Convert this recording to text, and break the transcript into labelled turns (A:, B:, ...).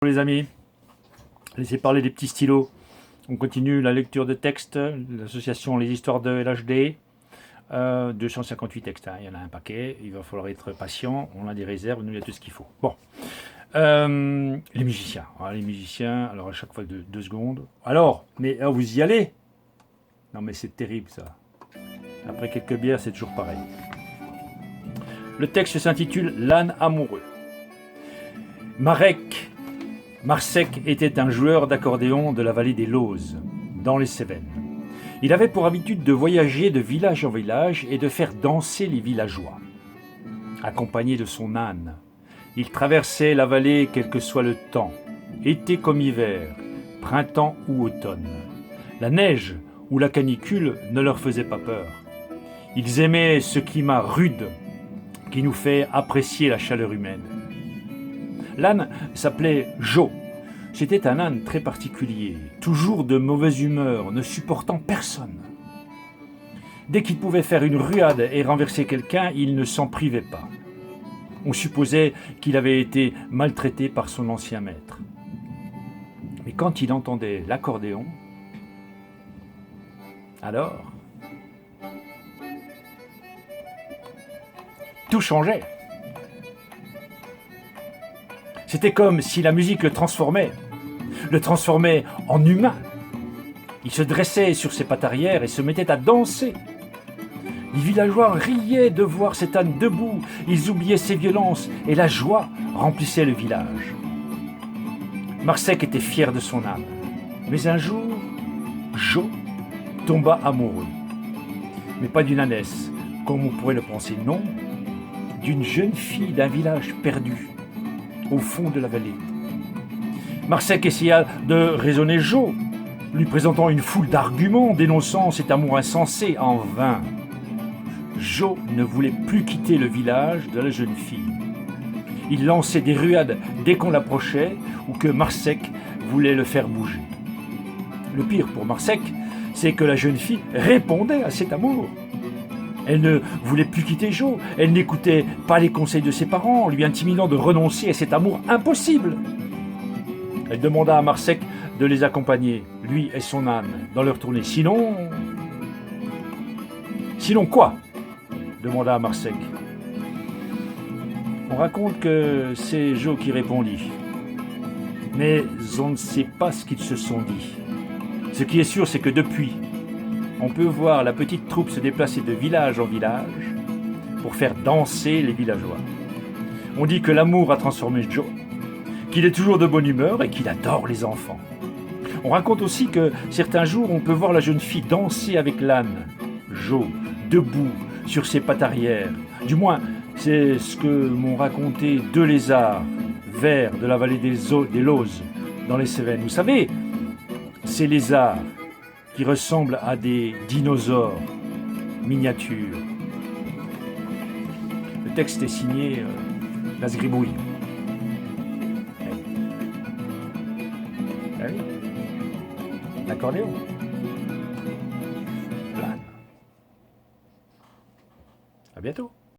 A: Les amis, laissez parler des petits stylos. On continue la lecture de textes, l'association Les Histoires de LHD. 258 textes, hein. Il y en a un paquet, il va falloir être patient, on a des réserves, nous il y a tout ce qu'il faut. Bon, les musiciens, alors à chaque fois de 2 secondes. Alors, mais vous y allez? Non mais c'est terrible ça. Après quelques bières, c'est toujours pareil. Le texte s'intitule L'âne amoureux. Marsec était un joueur d'accordéon de la vallée des Lauzes, dans les Cévennes. Il avait pour habitude de voyager de village en village et de faire danser les villageois. Accompagné de son âne, il traversait la vallée quel que soit le temps, été comme hiver, printemps ou automne. La neige ou la canicule ne leur faisait pas peur. Ils aimaient ce climat rude qui nous fait apprécier la chaleur humaine. L'âne s'appelait Jo. C'était un âne très particulier, toujours de mauvaise humeur, ne supportant personne. Dès qu'il pouvait faire une ruade et renverser quelqu'un, il ne s'en privait pas. On supposait qu'il avait été maltraité par son ancien maître. Mais quand il entendait l'accordéon, alors, tout changeait. C'était comme si la musique le transformait en humain. Il se dressait sur ses pattes arrière et se mettait à danser. Les villageois riaient de voir cet âne debout, ils oubliaient ses violences et la joie remplissait le village. Marsec était fier de son âne. Mais un jour, Jo tomba amoureux. Mais pas d'une ânesse, comme on pourrait le penser, non, d'une jeune fille d'un village perdu, au fond de la vallée. Marsec essaya de raisonner Jo, lui présentant une foule d'arguments dénonçant cet amour insensé, en vain. Jo ne voulait plus quitter le village de la jeune fille. Il lançait des ruades dès qu'on l'approchait ou que Marsec voulait le faire bouger. Le pire pour Marsec, c'est que la jeune fille répondait à cet amour. Elle ne voulait plus quitter Jo, elle n'écoutait pas les conseils de ses parents, lui intimidant de renoncer à cet amour impossible. Elle demanda à Marsec de les accompagner, lui et son âne, dans leur tournée. Sinon quoi? Demanda Marsec. On raconte que c'est Jo qui répondit. Mais on ne sait pas ce qu'ils se sont dit. Ce qui est sûr, c'est que depuis, on peut voir la petite troupe se déplacer de village en village pour faire danser les villageois. On dit que l'amour a transformé Jo, qu'il est toujours de bonne humeur et qu'il adore les enfants. On raconte aussi que certains jours, on peut voir la jeune fille danser avec l'âne, Jo, debout sur ses pattes arrière. Du moins, c'est ce que m'ont raconté 2 lézards verts de la vallée des Lauzes, dans les Cévennes. Vous savez, ces lézards qui ressemblent à des dinosaures miniatures. Le texte est signé Las Gribouilles. Ah oui. L'accordéon. L'âne. À bientôt.